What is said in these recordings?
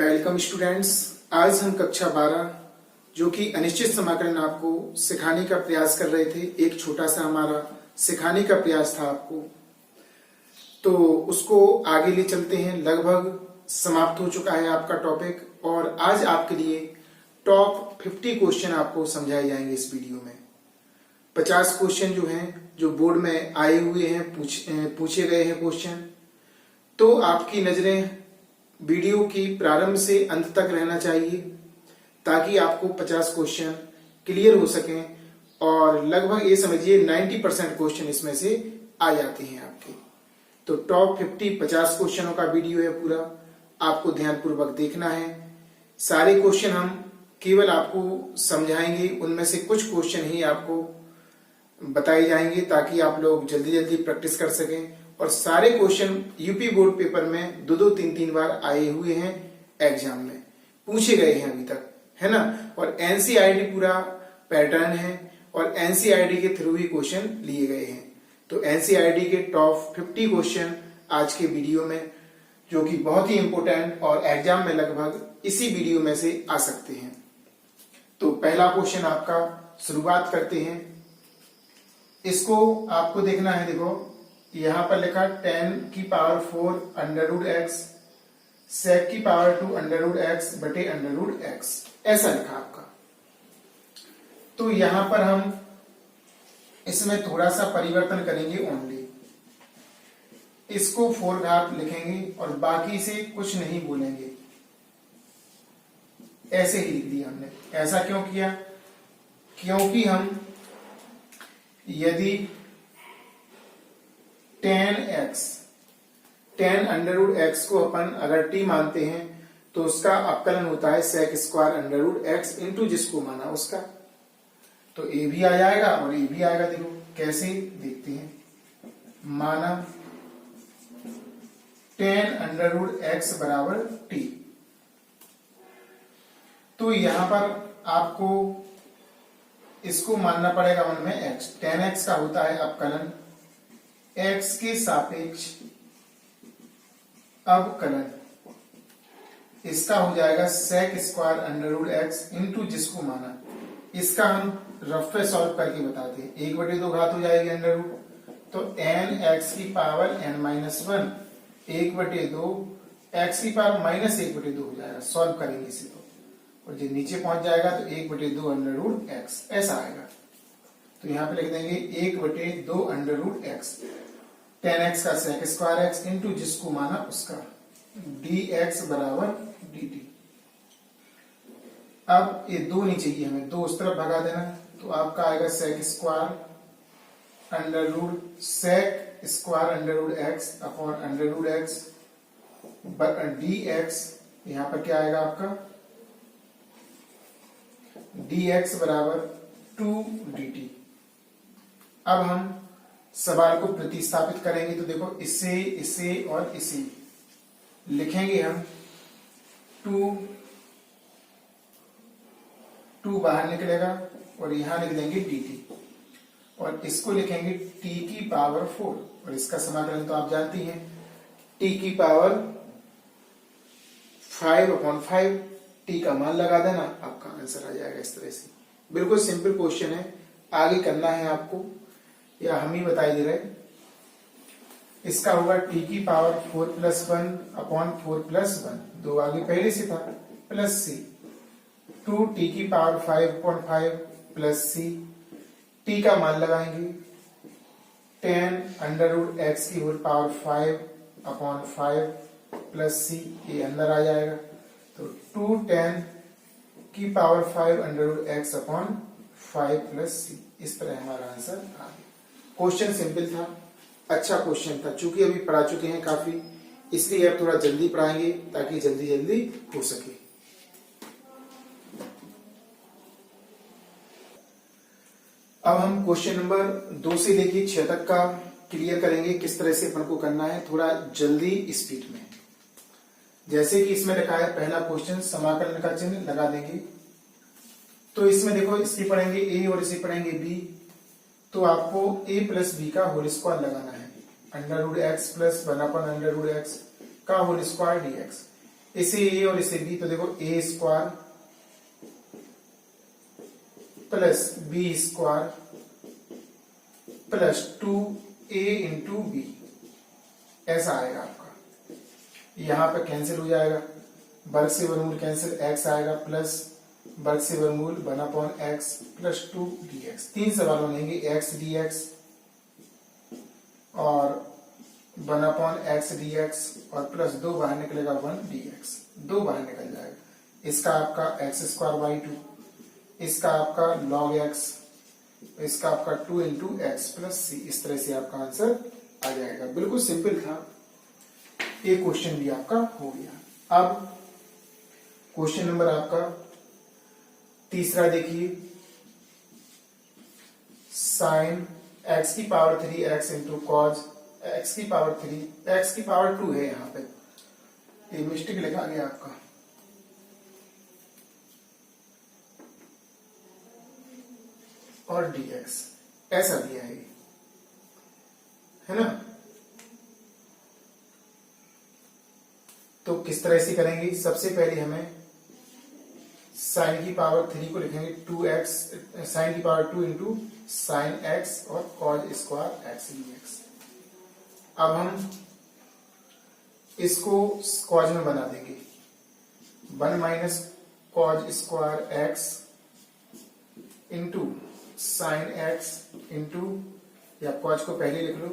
Welcome students. आज हम कक्षा 12 जो कि अनिश्चित समाकलन आपको सिखाने का प्रयास कर रहे थे, एक छोटा सा हमारा सिखाने का प्रयास था आपको, तो उसको आगे ले चलते हैं। लगभग समाप्त हो चुका है आपका टॉपिक और आज आपके लिए टॉप 50 क्वेश्चन आपको समझाए जाएंगे इस वीडियो में। 50 क्वेश्चन जो हैं, जो बोर्ड में आए हुए हैं, पूछे गए हैं क्वेश्चन, तो आपकी नजरें वीडियो की प्रारंभ से अंत तक रहना चाहिए ताकि आपको 50 क्वेश्चन क्लियर हो सकें और लगभग ये समझिए 90% क्वेश्चन इसमें से आ जाते हैं आपके। तो टॉप 50 क्वेश्चनों का वीडियो है पूरा, आपको ध्यानपूर्वक देखना है। सारे क्वेश्चन हम केवल आपको समझाएंगे, उनमें से कुछ क्वेश्चन ही आपको बताए जाएंगे ताकि आप लोग जल्दी जल्दी प्रैक्टिस कर सकें। और सारे क्वेश्चन यूपी बोर्ड पेपर में दो 3 बार आए हुए हैं, एग्जाम में पूछे गए हैं अभी तक, है ना। और एनसीईआरटी पूरा पैटर्न है और एनसीईआरटी के थ्रू ही क्वेश्चन लिए गए हैं। तो एनसीईआरटी के टॉप 50 क्वेश्चन आज के वीडियो में, जो कि बहुत ही इंपोर्टेंट और एग्जाम में लगभग इसी वीडियो में से आ सकते हैं। तो पहला क्वेश्चन आपका शुरुआत करते हैं। इसको आपको देखना है, देखो यहां पर लिखा 10 की power 4 under root x sec की पावर 2 अंडर रूट एक्स बटे अंडर रूट एक्स, ऐसा लिखा आपका। तो यहां पर हम इसमें थोड़ा सा परिवर्तन करेंगे ओनली, इसको 4 घात लिखेंगे और बाकी से कुछ नहीं बोलेंगे, ऐसे ही लिख दिया हमने। ऐसा क्यों किया? क्योंकि हम यदि 10 अंडर रूट एक्स को अपन अगर टी मानते हैं तो उसका अपकलन होता है sec square under root x into जिसको माना उसका। तो ए भी आ जाएगा और ए भी आएगा। देखो कैसे देखते हैं। माना 10 अंडर रूट एक्स बराबर टी, तो यहां पर आपको इसको मानना पड़ेगा वन में एक्स। 10x का होता है अपकलन x के सापेक्ष अवकलन, इसका हो जाएगा sec square under root x into जिसको माना। इसका हम रफ पे सॉल्व करके बताते हैं। 1/2 घात हो जाएगी अंडर रूट, तो n(x की पावर n-1) 1/2 x की पावर -1/2 हो जाएगा। सॉल्व करेंगे इसे तो, और जो नीचे पहुंच जाएगा तो 1/2 अंडर रूट एक्स, ऐसा आएगा। तो यहां पे लिख देंगे 1/2 अंडर रूट एक्स, 10x का सेक स्क्वायर एक्स इंटू जिसको माना उसका, dx बराबर dt। अब ये 2 नहीं चाहिए हमें, 2 उस तरफ भगा देना, तो आपका आएगा sec square under root sec square under root x upon under root x dx। यहां पर क्या आएगा आपका dx बराबर 2 dt। अब हम सवाल को प्रतिस्थापित करेंगे, तो देखो इसे और इसे लिखेंगे हम। 2 बाहर निकलेगा और यहां लिख देंगे dt, और इसको लिखेंगे t की पावर 4, और इसका समाकलन तो आप जानती हैं, t की पावर 5/5, t का मान लगा देना, आपका आंसर आ जाएगा इस तरह से। बिल्कुल सिंपल क्वेश्चन है, आगे करना है आपको या हम ही बताई दे रहे। इसका होगा t की पावर 4+1/4+1, 2 आगे पहले से था, प्लस c 2t की पावर 5/5 प्लस c, t का मान लगाएंगे 10 अंडर रूट एक्स की होल पावर 5/5 प्लस c, ये अंदर आ जाएगा। तो 210 की power 5 under root x upon 5 plus c, इस तरह हमारा आंसर आ गया। क्वेश्चन सिंपल था, अच्छा क्वेश्चन था। चूंकि अभी पढ़ा चुके हैं काफी, इसलिए अब थोड़ा जल्दी पढ़ाएंगे ताकि जल्दी जल्दी हो सके। अब हम क्वेश्चन नंबर 2 से लेके 6 तक का क्लियर करेंगे, किस तरह से अपन को करना है, थोड़ा जल्दी स्पीड में। जैसे कि इसमें लिखा है पहला क्वेश्चन, समाकलन का चिन्ह लगा देंगे। तो इसमें देखो, इसकी पढ़ेंगे a और इसे पढ़ेंगे b, तो आपको a प्लस बी का होल स्क्वायर लगाना है। Under root x plus 1/√x का होल स्क्वायर dx। इसे ए और इसे बी, तो देखो a square plus b square plus 2a into b, ऐसा आएगा आपका। यहां पर कैंसिल हो जाएगा, वर्ग से वर्गमूल कैंसिल, x आएगा प्लस वर्ग से वर्गमूल 1/x प्लस 2 dx। 3 सवाल बनेंगे, x dx और 1/x dx और प्लस 2 बाहर निकलेगा 1 dx, 2 बाहर निकल जाएगा। इसका आपका x²/2, इसका आपका log x, इसका आपका 2 इंटू एक्स प्लस सी। इस तरह से आपका आंसर आ जाएगा। बिल्कुल सिंपल था, ये क्वेश्चन भी आपका हो गया। अब क्वेश्चन नंबर आपका तीसरा देखिए, साइन x की power 3x into cos x की पावर 3, x की पावर 2 है, यहाँ पे ये मिस्टेक लिखा गया आपका। और dx ऐसा दिया है ना। तो किस तरह से करेंगे, सबसे पहले हमें साइन की पावर 3 को लिखेंगे 2x, साइन की पावर 2 इंटू साइन x और कॉज स्क्वायर x dx। अब हम इसको कॉज में बना देंगे, 1 minus cos square x into sine x into, या कॉज को पहले लिख लो,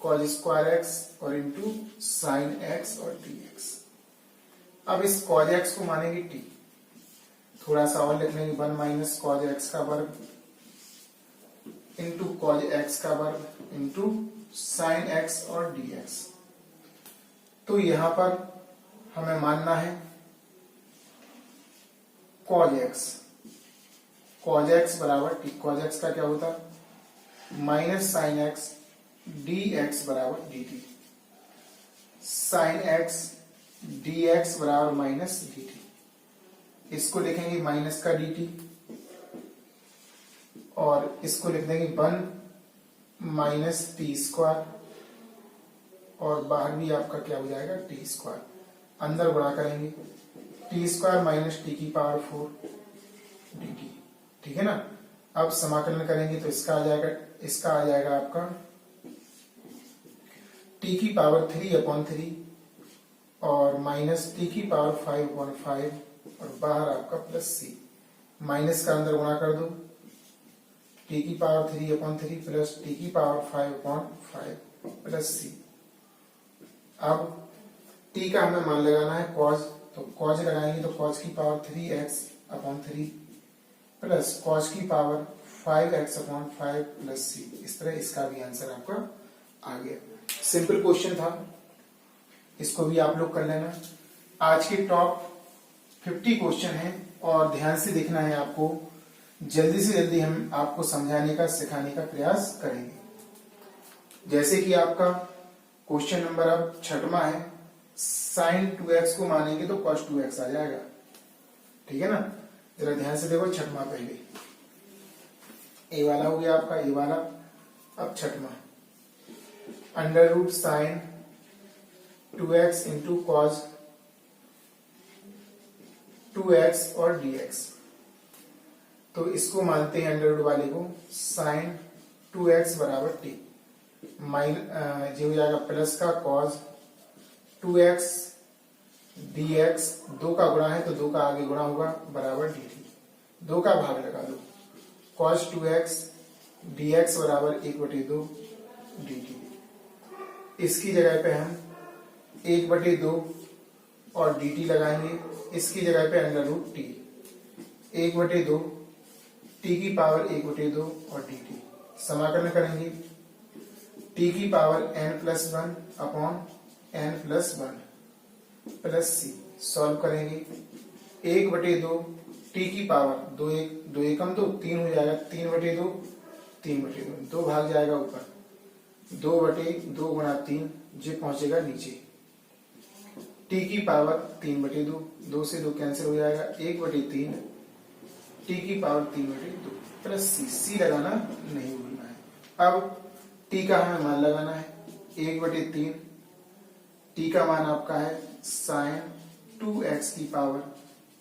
कॉज स्क्वायर x और इंटू साइन x और dx। अब इस कॉज x को मानेंगे t, थोड़ा सा और लिख लेंगे, 1 माइनस कॉज x का वर्ग इंटू कॉज x का वर्ग इंटू साइन x और dx। तो यहां पर हमें मानना है कॉज x, कॉज x बराबर t, कॉज x का क्या होता माइनस साइन x dx बराबर dt, साइन x dx बराबर माइनस dt। इसको लिखेंगे माइनस का dt और इसको लिख देंगे 1 माइनस टी स्क्वायर, और बाहर भी आपका क्या हो जाएगा टी स्क्वायर, अंदर गुणा करेंगे टी स्क्वायर माइनस टी की पावर 4 dt, ठीक है ना। अब समाकलन करेंगे तो इसका आ जाएगा आपका t की पावर 3/3 और माइनस t की पावर 5/5 और बाहर आपका प्लस c, माइनस का अंदर गुणा कर दो, t की पावर 3/3 प्लस t की पावर 5/5 प्लस c। अब t का हमें मान लगाना है कॉज, तो कॉज लगाएंगे तो कॉज की पावर 3x/3 प्लस कॉज की पावर 5x/5 प्लस c। इस तरह इसका भी आंसर आपका आ गया। सिंपल क्वेश्चन था, इसको भी आप लोग कर लेना। आज के टॉप 50 क्वेश्चन हैं और ध्यान से देखना है आपको, जल्दी से जल्दी हम आपको समझाने का सिखाने का प्रयास करेंगे। जैसे कि आपका क्वेश्चन नंबर अब 6वां है, साइन 2x को मानेंगे तो cos 2x आ जाएगा, ठीक है ना। जरा ध्यान से देखो, 6वां पहले ए वाला हो गया आपका, ए वाला। अब 6वां, under root sine 2x into cos 2x और dx। तो इसको मानते हैं अंडर रूट वाले को, साइन 2x बराबर t, जो हो जाएगा प्लस का कॉज 2x dx, 2 का गुणा है तो 2 का आगे गुणा होगा बराबर dt, 2 का भाग लगा दो, cos 2x dx बराबर 1/2 dt। इसकी जगह पे हम 1/2 और dt लगाएंगे, इसकी जगह पे अंडर रूट t, 1/2 t की पावर 1/2 और dt। समाकलन करेंगे t की power n+1 upon n+1 plus c. Solve करेंगे 1/2 t की पावर 2 एकम तो 3 हो जाएगा, 3/2 3/2, 2 भाग जाएगा ऊपर, 2/2 गुणा 3 जो पहुंचेगा नीचे, t की पावर 3/2, 2 से 2 कैंसिल हो जाएगा, 1/3 t की पावर 3/2 प्लस सी। सी लगाना नहीं भूलना है। अब t का हमें मान लगाना है 1/3, t का मान आपका है साइन 2x की पावर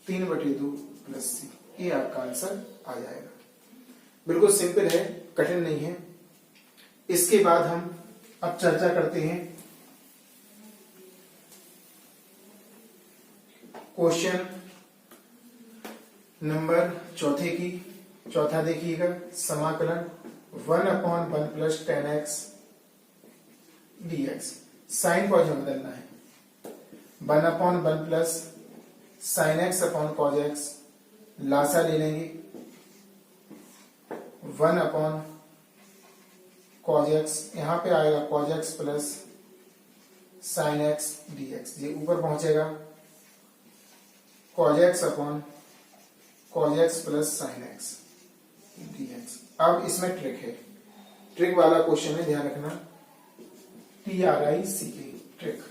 3/2 प्लस c, ये आपका आंसर आ जाएगा। बिल्कुल सिंपल है, कठिन नहीं है। इसके बाद हम अब चर्चा करते हैं क्वेश्चन नंबर चौथा देखिएगा, समाकलन 1/1 plus 10x dx। Sign cause में बदलना है। 1/1 plus sine x upon cos x, लासा ले लेंगे 1 कॉज एक्स, यहां पे आएगा cos x plus sine x dx। ये ऊपर पहुंचेगा cos x upon cos x plus sine x dx। अब इसमें ट्रिक है, ट्रिक वाला क्वेश्चन है, ध्यान रखना, TRICK ट्रिक।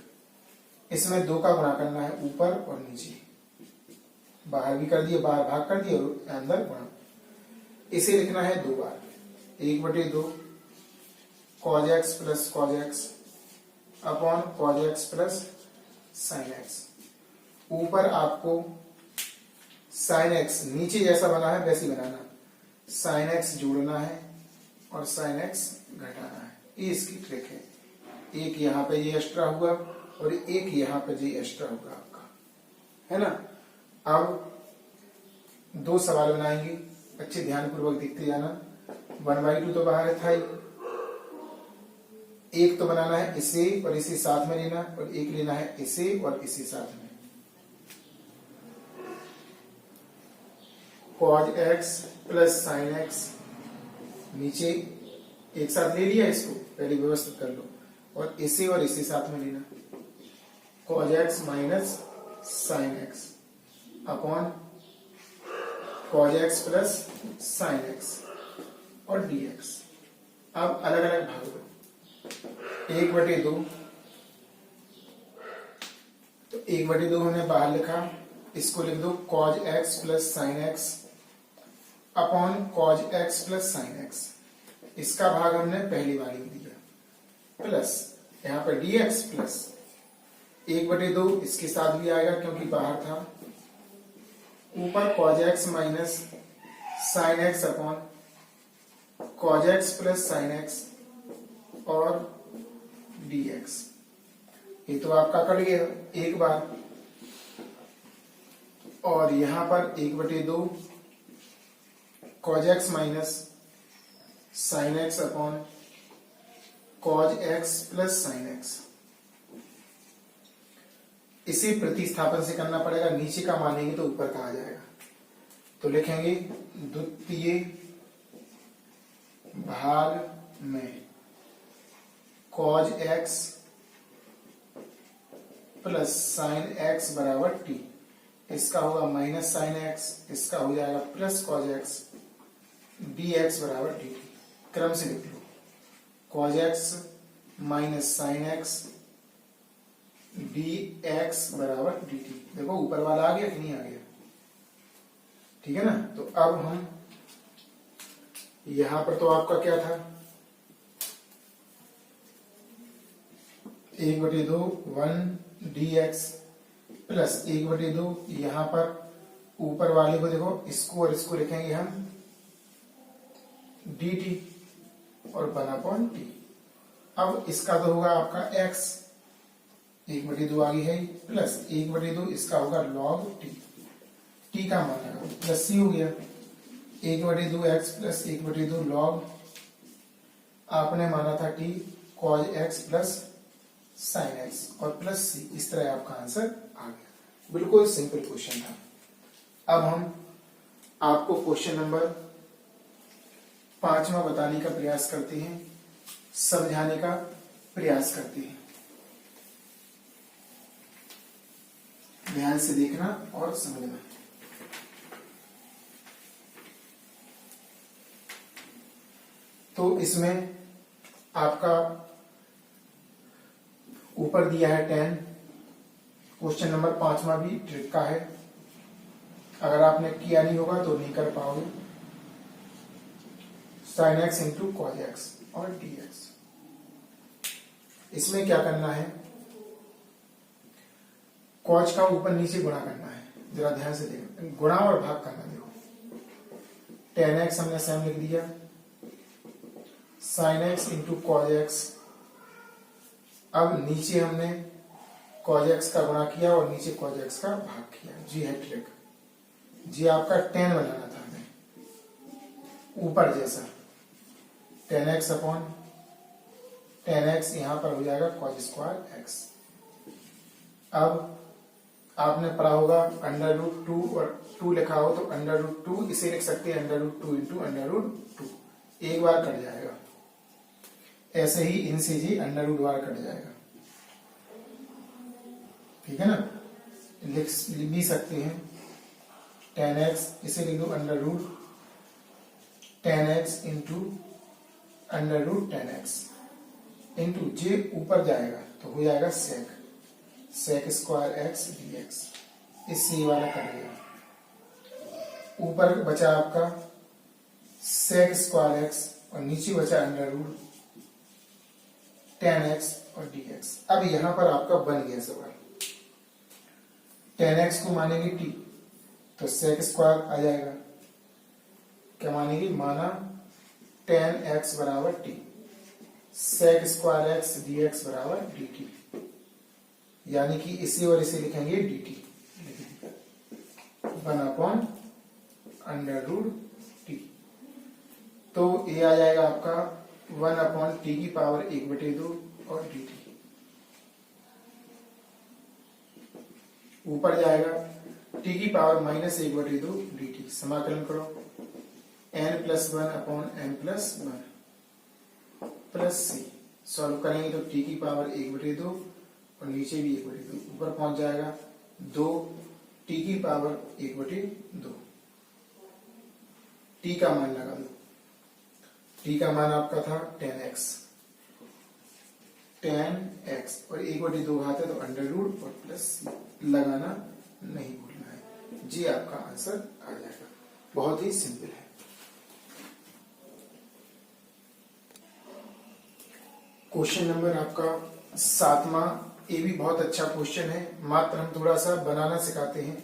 इसमें 2 का गुणा करना है, ऊपर और नीचे, बाहर भी कर दिए, बाहर भाग कर दिए और अंदर गुणा। इसे लिखना है 2 बार, 1/2 cause x plus cos x upon cos x plus sine x. ऊपर आपको साइन एक्स नीचे जैसा बना है वैसे ही बनाना, साइन एक्स जोड़ना है और साइन एक्स घटाना है। ये इसकी ट्रिक है। एक यहां पे ये एक्स्ट्रा हुआ और एक यहां पे ये एक्स्ट्रा होगा आपका, है ना। अब 2 सवाल बनाएंगे, अच्छे ध्यानपूर्वक देखते जाना। 1/2 तो बाहर था ही, एक तो बनाना है इसे और इसे साथ में लेना, और एक लेना है इसे और इसे साथ में। Cause x plus sine x, नीचे एक साथ ले लिया, इसको पहले व्यवस्थित कर लो, और इसे साथ में लेना, cause x minus sine x upon cos x plus sine x और dx। अब अलग अलग भाग दो, 1/2, तो 1/2 हमने बाहर लिखा, इसको लिख दो cause x plus sine x upon cos x plus sine x. इसका भाग हमने पहली वाली में दिया, प्लस यहां पर dx प्लस 1/2 इसके साथ भी आएगा क्योंकि बाहर था, ऊपर cause x minus sine x upon cos x plus sine x और dx। ये तो आपका कट गया एक बार, और यहां पर 1/2 cause x minus sine x upon cos x plus sine x. इसे प्रतिस्थापन से करना पड़ेगा, नीचे का मानेंगे तो ऊपर का आ जाएगा। तो लिखेंगे द्वितीय भाग में cause x plus sine x बराबर t, इसका होगा माइनस साइन एक्स, इसका हो जाएगा प्लस कॉज एक्स, dx बराबर dt। क्रम से लिख लो, cos x minus sine x dx बराबर dt। देखो ऊपर वाला आ गया कि नहीं आ गया, ठीक है ना। तो अब हम यहां पर तो आपका क्या था, 1/2 1 dx प्लस 1/2, यहां पर ऊपर वाले को देखो, इसको और इसको लिखेंगे हम dt और 1/t। अब इसका तो होगा आपका x, 1/2 आगे है, प्लस 1/2 इसका होगा log t का मान लगा, प्लस c हो गया 1/2 x प्लस 1/2 log, आपने माना था t cos x plus sine x और प्लस c। इस तरह आपका आंसर आ गया। बिल्कुल सिंपल क्वेश्चन था। अब हम आपको क्वेश्चन नंबर 5वां बताने का प्रयास करते हैं, समझाने का प्रयास करते हैं। ध्यान से देखना और समझना। तो इसमें आपका ऊपर दिया है 10। क्वेश्चन नंबर 5वां भी ट्रिक का है, अगर आपने किया नहीं होगा तो नहीं कर पाओगे। Sine x into cos x और dx। इसमें क्या करना है, कॉज का ऊपर नीचे गुणा करना है, जरा ध्यान से देखो, गुणा और भाग करना। देखो tan x हमने सेम लिख दिया, sin x into cos x. अब नीचे हमने cos x का गुणा किया और नीचे cos x का भाग किया। जी है ट्रिक। जी आपका tan बनाना था हमें, ऊपर जैसा tan x upon tan x, यहां पर हो जाएगा cos स्क्वायर x। अब आपने पढ़ा होगा अंडर रूट 2 और 2 लिखा हो तो अंडर रूट 2 इसे लिख सकते हैं under root 2 into under root 2, एक बार कट जाएगा। ऐसे ही इनसे जी अंडर रूट बार कट जाएगा, ठीक है ना। लिख भी सकते हैं tan x, इसे लिख दो under root tan x into under root tan x into जे ऊपर जाएगा तो हो जाएगा sec स्क्वायर x dx। इससे ये वाला कटेगा, ऊपर बचा आपका sec स्क्वायर x और नीचे बचा अंडर रूट tan x और dx। अब यहां पर आपका बन गया सवाल, tan x को मानेंगे t तो sec स्क्वायर आ जाएगा, क्या मानेंगे, माना tan x बराबर t, sec square x dx बराबर dt, यानी कि इसे और इसे लिखेंगे dt, 1 upon under root t. तो ये आ जाएगा आपका 1 अपॉन टी की पावर 1/2 और dt। ऊपर जाएगा टी की पावर -1/2 dt। समाकलन करो, n plus 1 upon n plus 1 plus c. Solve करेंगे तो टी की पावर 1/2 और नीचे भी 1/2, ऊपर पहुंच जाएगा 2 टी की पावर 1/2। टी का मान लगा दो, टी का मान आपका था tan x और 1/2 घात है तो अंडर रूट और प्लस लगाना नहीं भूलना है। जी आपका आंसर आ जाएगा, बहुत ही सिंपल है। क्वेश्चन नंबर आपका 7वां, ये भी बहुत अच्छा क्वेश्चन है, मात्र हम थोड़ा सा बनाना सिखाते हैं।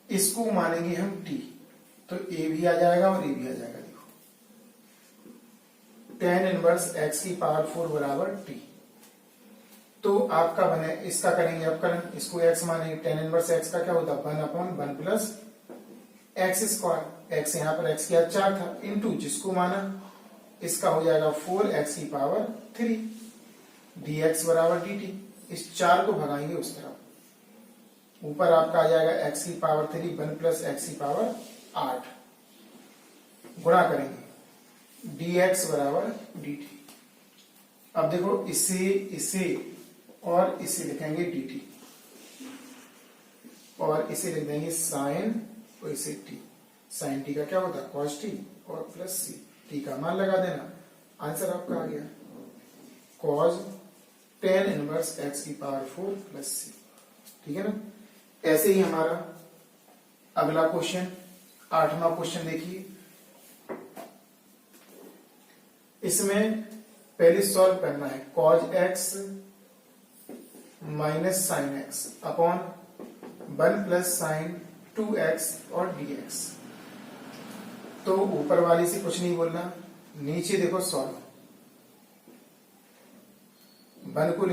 इसको मानेंगे हम t तो a भी आ जाएगा और a भी आ जाएगा। देखो tan इनवर्स x की पावर 4 बराबर t, तो आपका बने, इसका करेंगे अपकरण, इसको x मानेंगे, tan इनवर्स x का क्या होता है 1 upon 1 plus x square, x यहाँ पर x की 4 था इंटू जिसको माना इसका हो जाएगा 4x की पावर 3 dx बराबर dt। इस 4 को भगाएंगे उस तरफ, ऊपर आपका आ जाएगा x की पावर 3 1 प्लस x की पावर 8, गुणा करेंगे dx बराबर dt। अब देखो इसे और इसे लिखेंगे dt और इसे लिख देंगे साइन और इसे t। साइन t का क्या होता है cos t और प्लस c, t का मान लगा देना, आंसर आपका आ गया cos tan इनवर्स x की पावर 4 प्लस c, ठीक है ना। ऐसे ही हमारा अगला क्वेश्चन 8वां क्वेश्चन देखिए। इसमें पहले सॉल्व करना है cos x minus sine x upon 1 plus sine 2x और dx। तो ऊपर वाली से कुछ नहीं बोलना, नीचे देखो सॉल्व, 1 को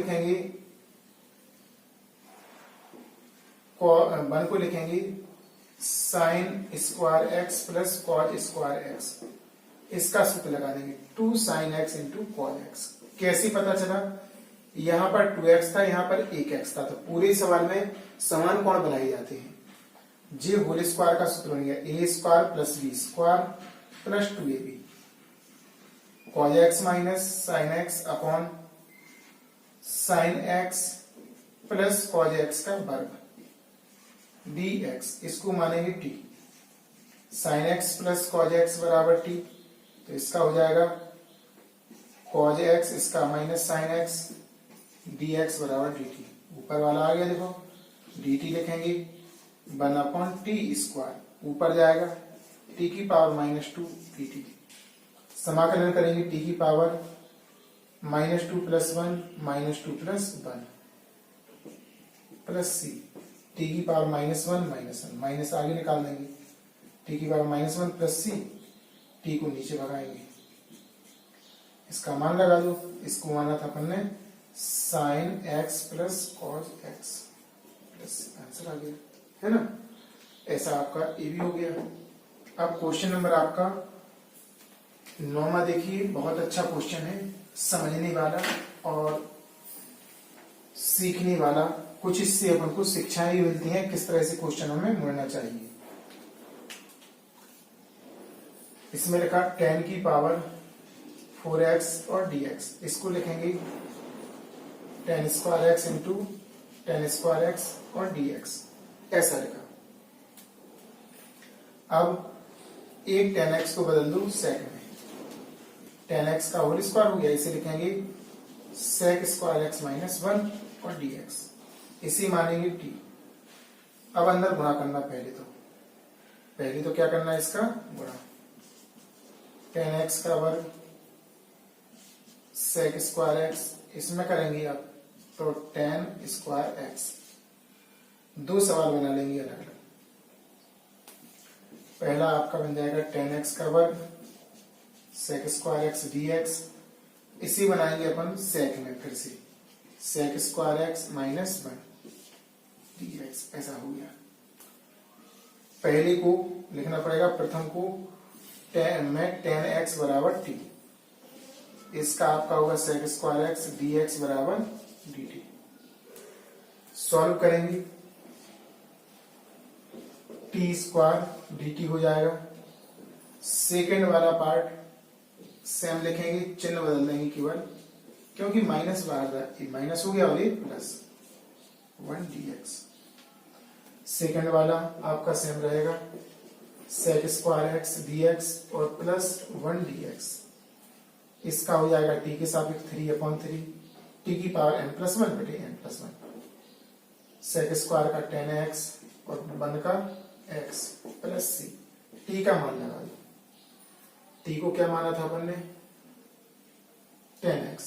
लिखेंगे sign square x plus cos square x, इसका सूत्र लगा देंगे 2 sine x into cos x. कैसे पता चला, यहां पर 2x था, यहां पर 1x था, तो पूरे सवाल में समान कोण बनाए जाते हैं। जे होल स्क्वायर का सूत्र बन गया a square plus b square plus 2ab cause x minus sine x upon sine x plus cos x का वर्ग dx, इसको मानेंगे t। Sign x plus cos x बराबर t, तो इसका हो जाएगा कॉज एक्स, इसका माइनस साइन एक्स, dx बराबर dt। ऊपर वाला आ गया, देखो dt लिखेंगे 1 अपॉन टी स्क्वायर, ऊपर जाएगा t की पावर -2 dt। समाकलन करेंगे t की power -2 plus 1 -2 plus 1, plus c t की पावर -1 माइनस आगे निकाल देंगे, टी की पावर -1 प्लस सी, टी को नीचे भगाएंगे, इसका मान लगा दो। इसको माना था अपन ने sine x plus cos x plus answer आ गया, है ना। ऐसा आपका ए भी हो गया। अब क्वेश्चन नंबर आपका 9वां देखिए, बहुत अच्छा क्वेश्चन है, समझने वाला और सीखने वाला। कुछ इससे अपन को शिक्षाएं भी मिलती हैं किस तरह से क्वेश्चन हमें मुड़ना चाहिए। इसमें लिखा tan की पावर 4x और dx, इसको लिखेंगे tan square x into tan square x और dx, ऐसा लिखा। अब एक tan x को बदल दो sec में, tan x का होल स्क्वायर हो गया, इसे लिखेंगे sec स्क्वायर x माइनस 1 और dx, इसी मानेंगे t। अब अंदर गुणा करना, पहले तो क्या करना है, इसका गुणा, tan x का वर्ग sec स्क्वायर x, इसमें करेंगे आप तो tan स्क्वायर x। दो सवाल बना लेंगे अलग अलग। पहला आपका बन जाएगा tan x का वर्ग sec स्क्वायर x dx, इसी बनाएंगे अपन sec में, फिर से sec square x minus 1 dx, ऐसा हो गया। पहले को लिखना पड़ेगा, प्रथम को में tan x बराबर t, इसका आपका होगा sec स्क्वायर x dx बराबर dt। सॉल्व करेंगे, t स्क्वायर dt हो जाएगा। सेकेंड वाला पार्ट सेम लिखेंगे, चिन्ह बदल देंगे केवल, क्योंकि माइनस बाहर माइनस हो गया और ये प्लस 1 dx। सेकेंड वाला आपका सेम रहेगा, sec स्क्वायर x dx और प्लस 1 dx, इसका हो जाएगा t के सापेक्ष 3/3, t की पावर n+1 बटे n+1, sec स्क्वायर का tan x और 1 का x प्लस c, t का मान लगा दो। t को क्या माना था अपन ने, tan x,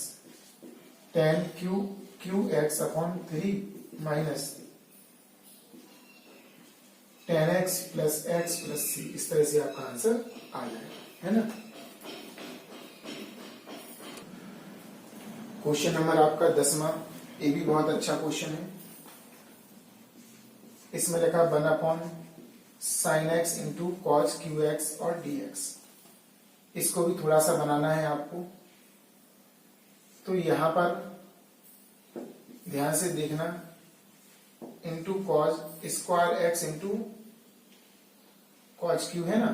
tan qx upon 3 minus tan x plus x plus c, इस तरह से आपका आंसर आ जाएगा, है ना। क्वेश्चन नंबर आपका 10वां, ये भी बहुत अच्छा क्वेश्चन है। इसमें लिखा 1 sin x into cos qx और dx, इसको भी थोड़ा सा बनाना है आपको। तो यहां पर ध्यान से देखना, into cos square x into cos q है ना,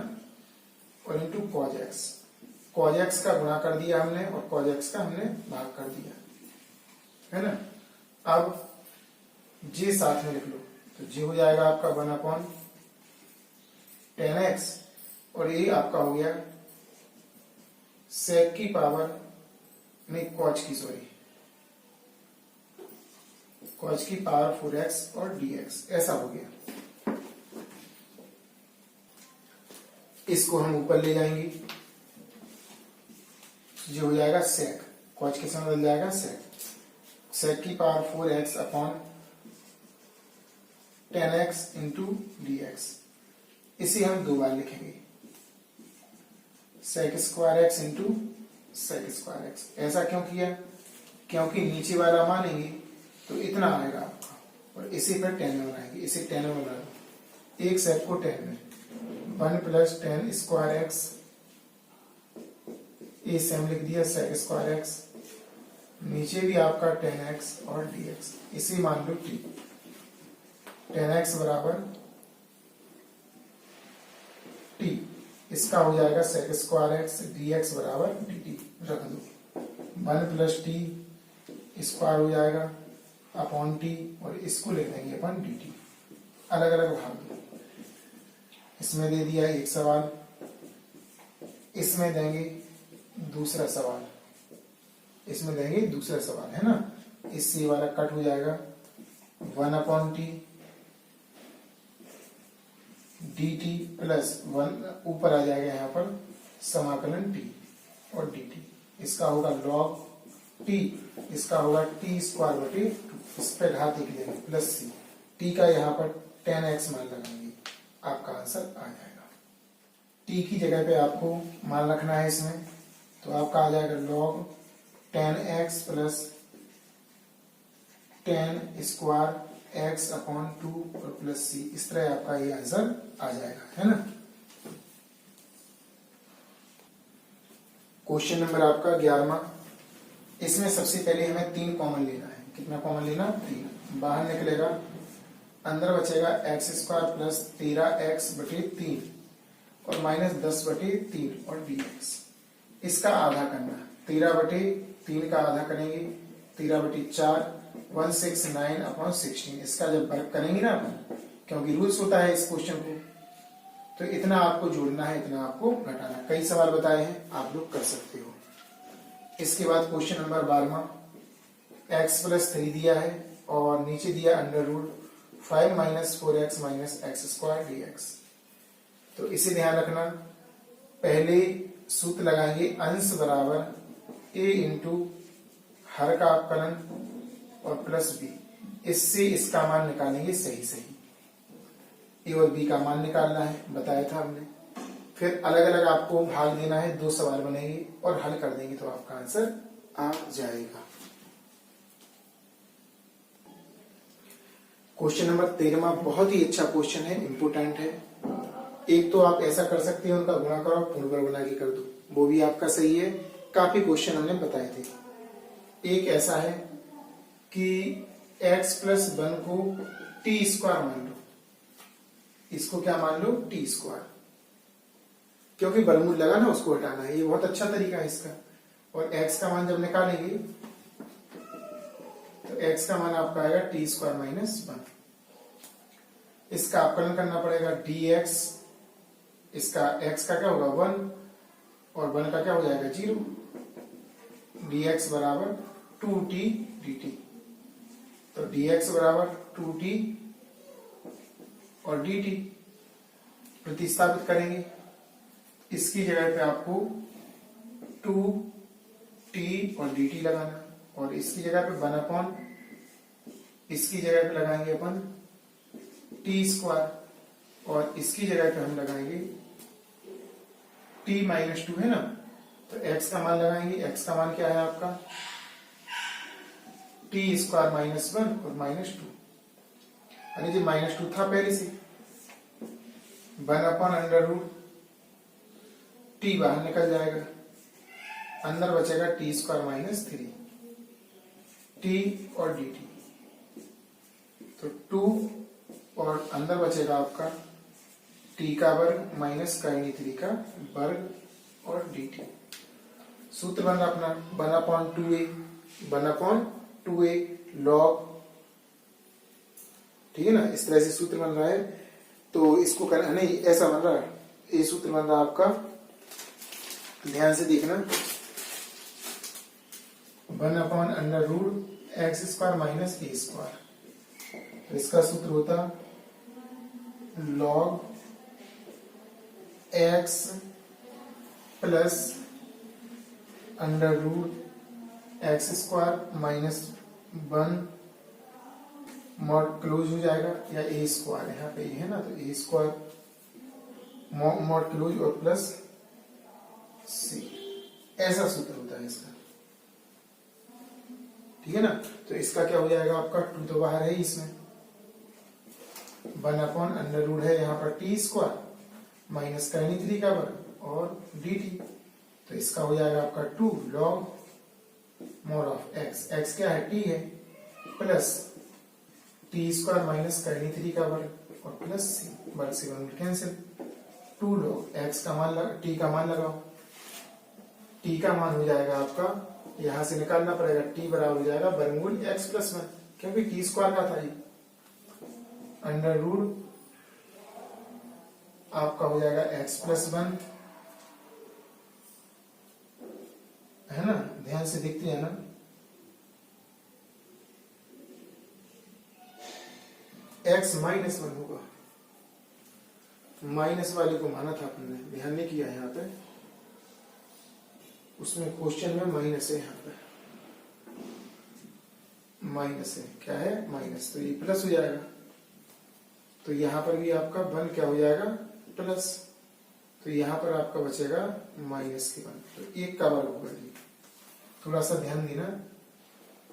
और into cos x, cos x का गुणा कर दिया हमने और कॉस x का हमने भाग कर दिया, है ना। अब j साथ में लिख लो, तो j हो जाएगा आपका 1 tan x, और ये आपका हो गया sec की पावर नहीं कॉस की, सॉरी कॉस की पावर 4x और dx, ऐसा हो गया। इसको हम ऊपर ले जाएंगे, जो हो जाएगा sec, कॉस के समय बदल जाएगा sec की power 4x upon tan x into dx, इसे हम दो बार लिखेंगे, sec square x into sec square x। ऐसा क्यों किया, क्योंकि नीचे वाला मानेंगे तो इतना आएगा आपका, और इसे फिर 10 में बनाएंगे, इसे 10 में बना दो, एक sec को 10 में 1 प्लस tan स्क्वायर x, ये सेम लिख दिया sec स्क्वायर x, नीचे भी आपका tan x और dx, इसी मान लो t, tan x बराबर t, इसका हो जाएगा sec स्क्वायर x dx बराबर dt, रख दो। 1 प्लस t स्क्वायर हो जाएगा अपॉन t, और इसको ले लेंगे अपन dt, अलग अलग भाग दो। इसमें दे दिया एक सवाल, इसमें देंगे दूसरा सवाल, इसमें देंगे दूसरा सवाल, है ना। इससे वाला कट हो जाएगा 1 अपॉन टी dt प्लस 1 ऊपर आ जाएगा यहाँ पर समाकलन t और dt, इसका होगा log t, इसका होगा t स्क्वायर बटे 2। इस पर घात एक लेंगे प्लस सी, टी का यहाँ पर 10x मान लगाएंगे, आपका आंसर आ जाएगा। टी की जगह पे आपको मान रखना है इसमें, तो आपका आ जाएगा log 10x plus 10 square x upon 2 और प्लस सी, इस तरह आपका ये आंसर आ जाएगा, है ना। क्वेश्चन नंबर आपका 11वां। इसमें सबसे पहले हमें 3 कॉमन लेना है। कितना कॉमन लेना? 3। बाहर निकलेगा, अंदर बचेगा एक्स स्क्वायर प्लस 13x बटे 3 और माइनस 10 बटे 3 और dx। इसका आधा करना, 13 बटे 3 का आधा करेंगे, 13 बटे 4 169 अपॉन 16। इसका जब वर्क करेंगे ना अपन, क्योंकि रूल्स होता है इस क्वेश्चन को, तो इतना आपको जोड़ना है, इतना आपको घटाना। कई सवाल बताए हैं, आप लोग कर सकते हो। इसके बाद क्वेश्चन नंबर 12वां। x प्लस 3 दिया है और नीचे दिया under root 5 minus 4x minus x square dx। तो इसे ध्यान रखना, पहले सूत्र लगाएंगे अंश बराबर a इंटू हर का अपकलन और प्लस b। इससे इसका मान निकालेंगे सही सही, ए और बी का मान निकालना है, बताया था हमने। फिर अलग अलग आपको भाग देना है, 2 सवाल बनेंगे और हल कर देंगे तो आपका आंसर आ जाएगा। क्वेश्चन नंबर 13वां बहुत ही अच्छा क्वेश्चन है, इंपोर्टेंट है। एक तो आप ऐसा कर सकते हैं, उनका गुणा करो, पूर्ण बना के कर दो, वो भी आपका सही है। काफी क्वेश्चन हमने बताए थे। एक ऐसा है कि x प्लस 1 को टी स्क्वायर मान लो, इसको क्या मान लो? टी स्क्वायर, क्योंकि वर्गमूल लगा ना, उसको हटाना है। ये बहुत अच्छा तरीका है इसका। और x का मान जब निकालेंगे तो x का मान आपका आएगा टी स्क्वायर माइनस 1। इसका अपकलन करना पड़ेगा dx, इसका x का क्या होगा 1 और 1 का क्या हो जाएगा 0। dx बराबर 2t dt। तो dx बराबर 2t और dt प्रतिस्थापित करेंगे। इसकी जगह पे आपको 2t और dt लगाना, और इसकी जगह पे 1 अपॉन, इसकी जगह पे लगाएंगे अपन t स्क्वायर, और इसकी जगह पे हम लगाएंगे t माइनस 2 है ना। तो x का मान लगाएंगे, x का मान क्या है आपका t स्क्वायर माइनस 1 और माइनस 2। अरे जी माइनस 2 था पहले से, 1 अपॉन अंडर रूट टी बाहर निकल जाएगा, अंदर बचेगा टी स्क्वायर माइनस 3 टी और डी टी। तो 2 और अंदर बचेगा आपका टी का वर्ग माइनस काइनी 3 का वर्ग और डी टी। सूत्र बन रहा अपना 1 अपॉन 2a लॉग, ठीक है ना। इस तरह से सूत्र बन रहा है, तो इसको करना नहीं, ऐसा बन रहा है, ये सूत्र बन रहा है आपका, ध्यान से देखना। 1 upon under root x square minus a square. तो इसका सूत्र होता log x plus under root x square minus 1 mod close हो जाएगा, या ए स्क्वायर, यहाँ पे है ना, तो ए स्क्वायर मॉड क्लोज और प्लस सी, ऐसा सूत्र होता है इसका, ठीक है ना। तो इसका क्या हो जाएगा आपका 2 तो बाहर है इसमें, 1 अपॉन अंडर रूट है यहाँ पर टी स्क्वायर माइनस काइनी 3 का वर्ग और डी टी। तो इसका हो जाएगा आपका 2 log mode of x, x क्या है टी है, प्लस टी स्क्वायर माइनस काइनी 3 का वर्ग और प्लस सी, वर्ग से वर्ग कैंसिल, 2 लॉग एक्स का मान लगा, टी का मान लगाओ, टी का मान हो जाएगा आपका, यहां से निकालना पड़ेगा, टी बराबर हो जाएगा वर्गमूल एक्स प्लस 1, क्योंकि टी स्क्वायर का था ये, अंडर रूट आपका हो जाएगा एक्स प्लस 1, है ना। ध्यान से देखते हैं ना, एक्स माइनस 1 होगा, माइनस वाले को माना था आपने, ध्यान नहीं किया यहाँ पे, उसमें क्वेश्चन में माइनस है, यहाँ पे माइनस है, क्या है माइनस, तो ये प्लस हो जाएगा। तो यहां पर भी आपका 1 क्या हो जाएगा प्लस, तो यहां पर आपका बचेगा माइनस के 1, तो 1 का वर्ग होगा जी। थोड़ा सा ध्यान देना,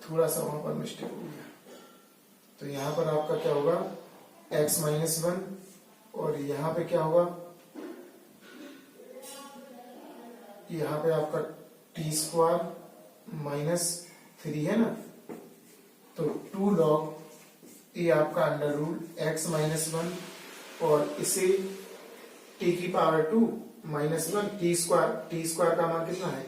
थोड़ा सा वहां पर मिस्टेक हो गया। तो यहां पर आपका क्या होगा x माइनस 1, और यहां पे क्या होगा, यहां पे आपका टी स्क्वायर माइनस 3 है ना, तो 2 लॉग ये आपका अंडर रूल x माइनस 1, और इसे t की पावर 2 माइनस 1 टी स्क्वायर का मान कितना है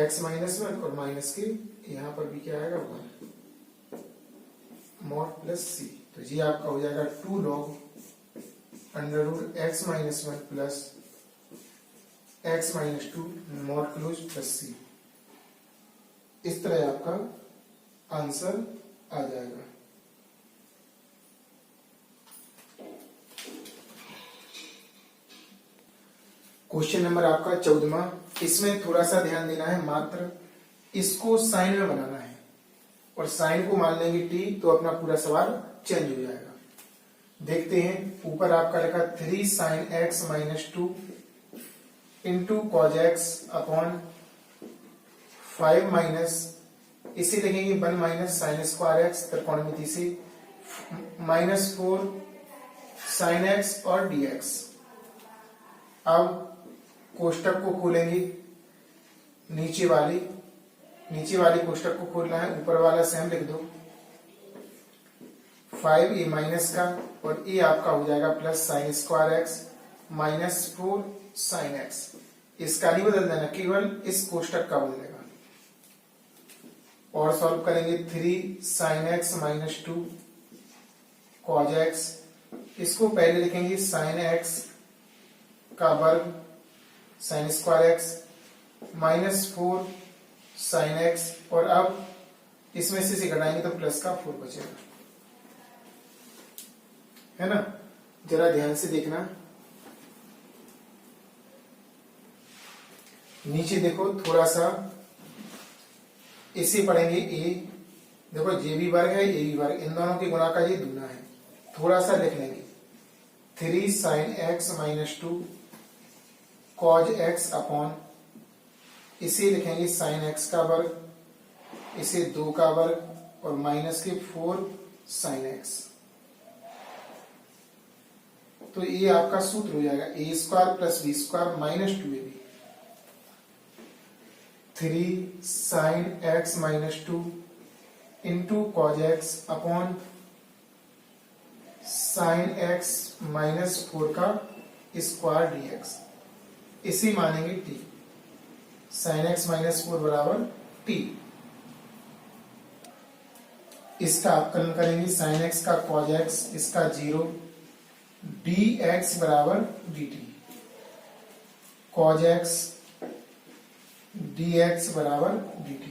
x माइनस 1, और माइनस के यहां पर भी क्या आएगा 1 मॉड प्लस c, तो ये आपका हो जाएगा 2 log under rule x minus 1 plus x minus 2 mod close plus c। इस तरह आपका आंसर आ जाएगा। क्वेश्चन नंबर आपका 14वां, इसमें थोड़ा सा ध्यान देना है, मात्र इसको साइन में बनाना है, और साइन को मान लेंगे t तो अपना पूरा सवाल चेंज हो जाएगा। देखते हैं, ऊपर आपका लिखा 3 sine x minus 2 into cos x upon 5 minus, इसे लिखेंगे 1 माइनस साइन स्क्वायर एक्स त्रिकोणमिति से माइनस 4 साइन एक्स और dx। अब कोष्टक को खोलेंगे, नीचे वाली कोष्टक को खोलना है, ऊपर वाला सेम लिख दो, 5 ये माइनस का, और ये आपका हो जाएगा plus sign square x minus 4 sine x. इसका नहीं बदल देना, केवल इस कोष्टक का बदलेगा। और सॉल्व करेंगे 3 sine x minus 2 cos x, इसको पहले लिखेंगे साइन एक्स का वर्ग sign square x minus 4 sine x, और अब इसमें से घटाएंगे तो प्लस का 4 बचेगा, है ना। जरा ध्यान से देखना, नीचे देखो थोड़ा सा, इसे पढ़ेंगे a, देखो जे भी वर्ग है ये भी वर्ग, इन दोनों के गुणा का ये दूना है। थोड़ा सा लिख लेंगे 3 sine x minus 2 cause x upon, इसे लिखेंगे साइन एक्स का वर्ग, इसे 2 का वर्ग, और माइनस के 4 साइन एक्स। तो ये आपका सूत्र हो जाएगा a square plus b square minus 2ab। 3 sine x minus 2 into cos x upon sine x minus 4 का स्क्वायर dx, इसी मानेंगे t। साइन एक्स माइनस 4 बराबर t। इसका अवकलन करेंगे, साइन एक्स का कॉज एक्स, इसका 0, dx बराबर dt, कॉज एक्स dx बराबर dt,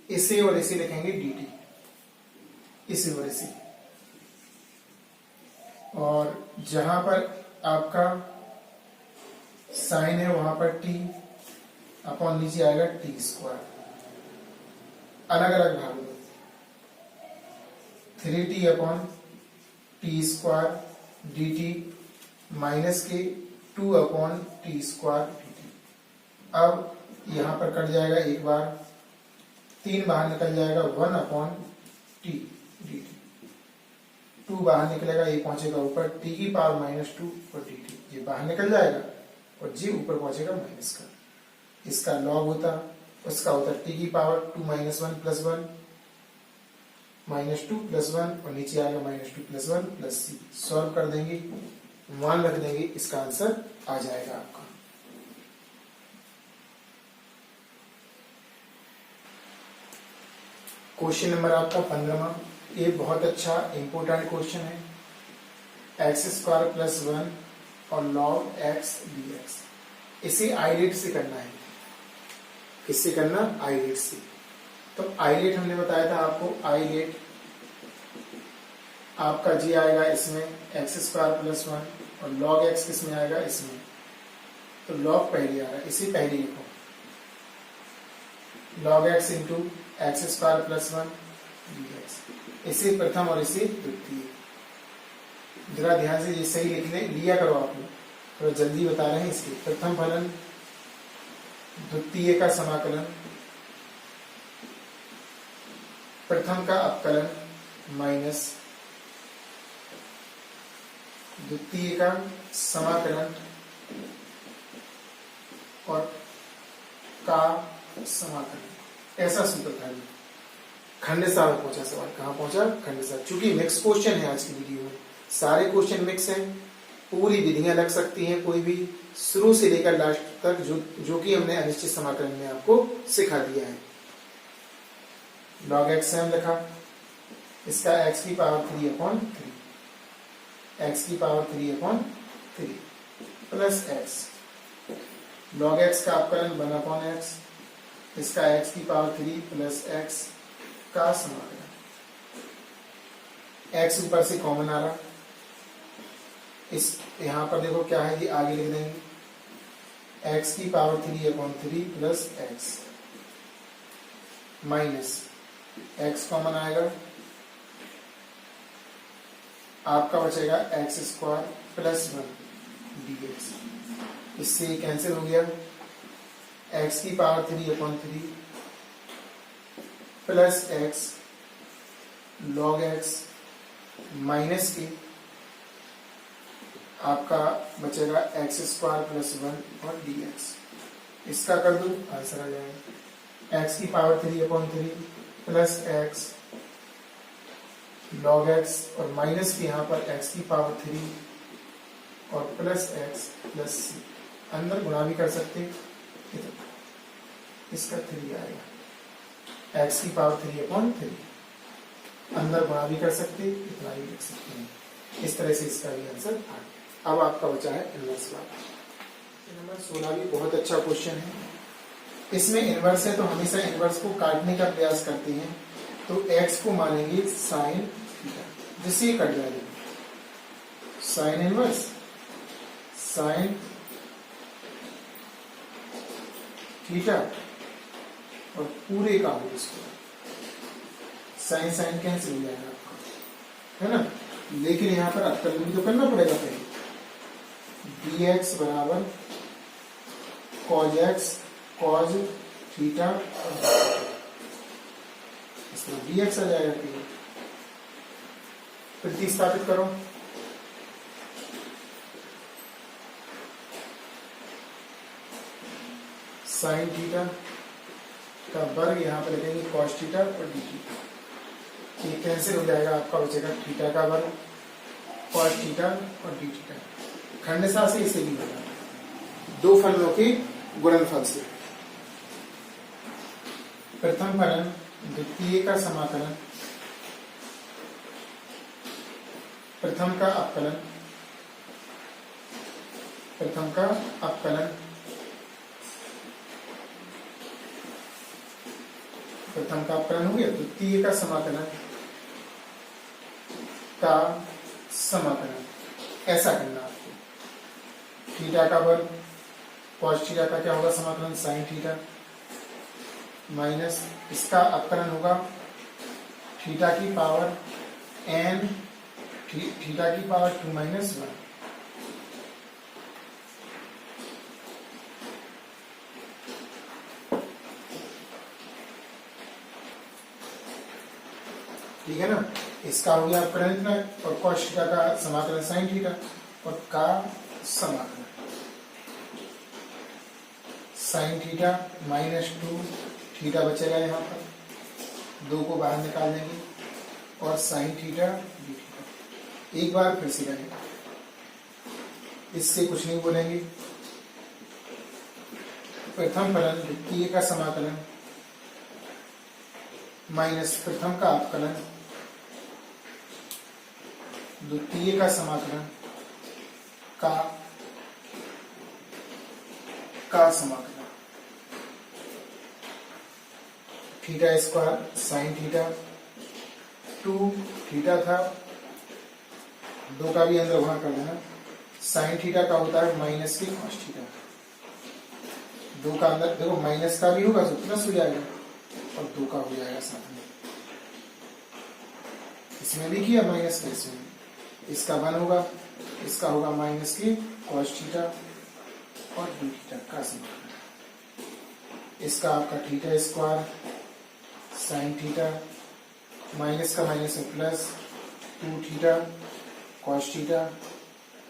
इसे और इसे लिखेंगे dt, इसे और इसे, और जहां पर आपका साइन है वहां पर t अपॉन नीचे आएगा t स्क्वायर, अलग अलग भाग दो, 3t upon T square dt minus के 2 अपॉन टी स्क्वायर dt। अब यहां पर कट जाएगा एक बार, 3 बाहर निकल जाएगा, 1 अपॉन टी dt, 2 बाहर निकलेगा, ये पहुंचेगा ऊपर t की पावर माइनस 2 और dt, ये बाहर निकल जाएगा और जी ऊपर पहुंचेगा माइनस का। इसका लॉग होता, उसका होता t की power 2 minus 1 plus 1 minus 2 plus 1, और नीचे आएगा minus 2 plus 1 plus c. Solve कर देंगे, मान रख देंगे, इसका आंसर आ जाएगा आपका। क्वेश्चन नंबर आपका 15वां, ये बहुत अच्छा इंपोर्टेंट क्वेश्चन है। एक्स स्क्वायर प्लस 1 और लॉग एक्स dx, इसे आईलेट से करना है। किससे करना? आईलेट से। तो आईलेट हमने बताया था आपको, आईलेट आपका जी आएगा इसमें एक्स स्क्वायर प्लस 1 और लॉग एक्स किस में आएगा? इसमें। तो लॉग पहले आ रहा है, इसी पहले लिखो। log x into x square plus 1 dx। इसे प्रथम और इसे द्वितीय। जरा ध्यान से ये सही लिखने लिया करो आप लोग, थोड़ा जल्दी बता रहे हैं इसलिए। प्रथम फलन द्वितीय का समाकलन, प्रथम का अपकलन माइनस द्वितीय का समाकलन और का समाकलन। ऐसा सूत्र था। खंडसा में पहुंचा सवाल, कहां पहुंचा? खंडसा। चूंकि मिक्स क्वेश्चन है आज की वीडियो में, सारे क्वेश्चन मिक्स हैं, पूरी विधियां लग सकती हैं कोई भी, शुरू से लेकर लास्ट तक, जो कि हमने अनिश्चित समाकलन में आपको सिखा दिया है। log x हम लिखा, इसका x की पावर 3/3, x की power 3/3 plus x, log x का अपकलन 1/x, इसका x की पावर 3 प्लस x का समाकलन। x ऊपर से कॉमन आ रहा, इस यहां पर देखो क्या है, ये आगे लिख देंगे x की power 3/3 plus x minus x common आएगा, आपका बचेगा एक्स स्क्वायर प्लस 1 dx। इससे कैंसिल हो गया, x की power 3/3 plus x log x minus के आपका बचेगा एक्स स्क्वायर प्लस 1 और dx। इसका कर दो, आंसर आ जाएगा x की power 3/3 plus x log x और माइनस के यहाँ पर x की पावर 3 और प्लस x प्लस c। अंदर गुणा भी कर सकते, इसका 3 आएगा, x की पावर 3/3। अंदर गुणा भी कर सकते, इतना ही लिख सकते हैं। इस तरह से इसका भी आंसर आ गया। अब आपका बचा है इनवर्स वाला। नंबर 16 भी बहुत अच्छा क्वेश्चन है। इसमें इनवर्स है तो हमेशा इनवर्स को काटने का प्रयास करते हैं, तो x को मानेंगे साइन थीटा, जिससे ये कट जाएगा। साइन इनवर्स साइन थीटा और पूरे का whole square. Sine sine cancel हो जाएगा आपका, है ना। लेकिन यहाँ पर अवकलन भी तो करना पड़ेगा पहले। dx बराबर cos x cos थीटा, इसमें dx आ जाएगा। प्रतिस्थापित करो, साइन थीटा का वर्ग यहाँ पर लिखेंगे cos थीटा और d थीटा। ये कैंसिल हो जाएगा, आपका बचेगा थीटा का वर्ग cos थीटा और d थीटा। खंडसा से इसे भी होगा, दो फलनों के गुणनफल से। प्रथम फलन द्वितीय का समाकलन, प्रथम का अपकलन, प्रथम का अपकलन, प्रथम का अपकलन हो गया, द्वितीय का समाकलन का समाकलन। ऐसा करना आपको। थीटा का वर्ग cos थीटा का क्या होगा समाकलन, साइन थीटा माइनस इसका अपकलन होगा थीटा की पावर n, थीटा की पावर 2 - 1। ठीक है ना। इसका हो गया अपकलन इतना, और cos थीटा का समाकलन साइन थीटा और का समाकलन साइन थीटा -2 थीटा बचेगा यहाँ पर, 2 को बाहर निकाल देंगे और साइन थीटा डी थीटा। एक बार फिर से करेंगे, इससे कुछ नहीं बोलेंगे। प्रथम फलन द्वितीय का समाकलन माइनस प्रथम का अपकलन द्वितीय का समाकलन का समाकलन। Theta square sine theta 2 theta था, 2 का भी अंदर वहां कर देना। साइन थीटा का होता है माइनस की cos थीटा, 2 का अंदर देखो माइनस का भी होगा तो प्लस हो जाएगा, और 2 का हो जाएगा साथ में। इसमें भी किया माइनस का, इसमें इसका 1 होगा, इसका होगा माइनस के cos थीटा और d थीटा का समीकरण। इसका आपका theta square sine theta, minus का माइनस है प्लस 2 थीटा cos थीटा,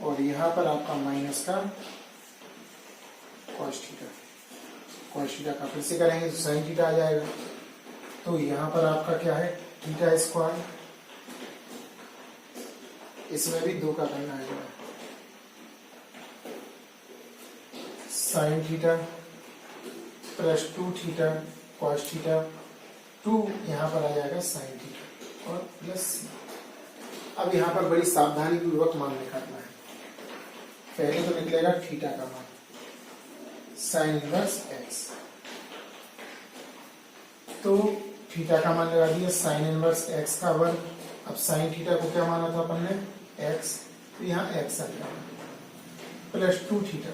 और यहाँ पर आपका माइनस का cos थीटा का फिर से करेंगे तो साइन थीटा आ जाएगा। तो यहाँ पर आपका क्या है थीटा स्क्वायर, इसमें भी 2 का करना है, sine theta plus 2 theta cos theta, 2 यहाँ पर आ जाएगा साइन थीटा और प्लस c। अब यहाँ पर बड़ी सावधानी पूर्वक मान निकालना है। पहले तो निकलेगा थीटा का मान साइन इनवर्स x, तो थीटा का मान लगा दिया साइन इनवर्स x का वर्ग। अब साइन थीटा को क्या माना था अपन ने x, तो यहाँ x आ गया प्लस 2 थीटा,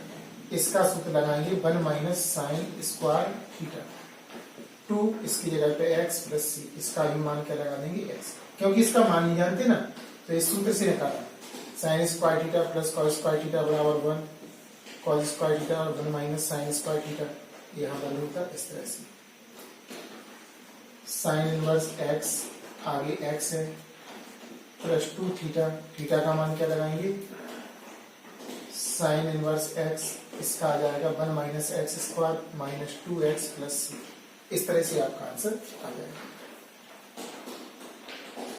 इसका सूत्र लगाएंगे 1 माइनस साइन स्क्वायर थीटा, 2 इसकी जगह पे x प्लस सी, इसका भी मान क्या लगा देंगे x, क्योंकि इसका मान नहीं जानते ना, तो इस सूत्र से निकाला sine square theta plus cos square theta बराबर 1 cos स्क्वायर थीटा और 1 माइनस साइन स्क्वायर थीटा, यहाँ पर होता इस तरह से साइन इनवर्स x, आगे x है प्लस 2 थीटा, थीटा का मान क्या लगाएंगे साइन इनवर्स x, इसका आ जाएगा 1 minus x square minus 2x plus c. इस तरह से आपका आंसर आ जाएगा।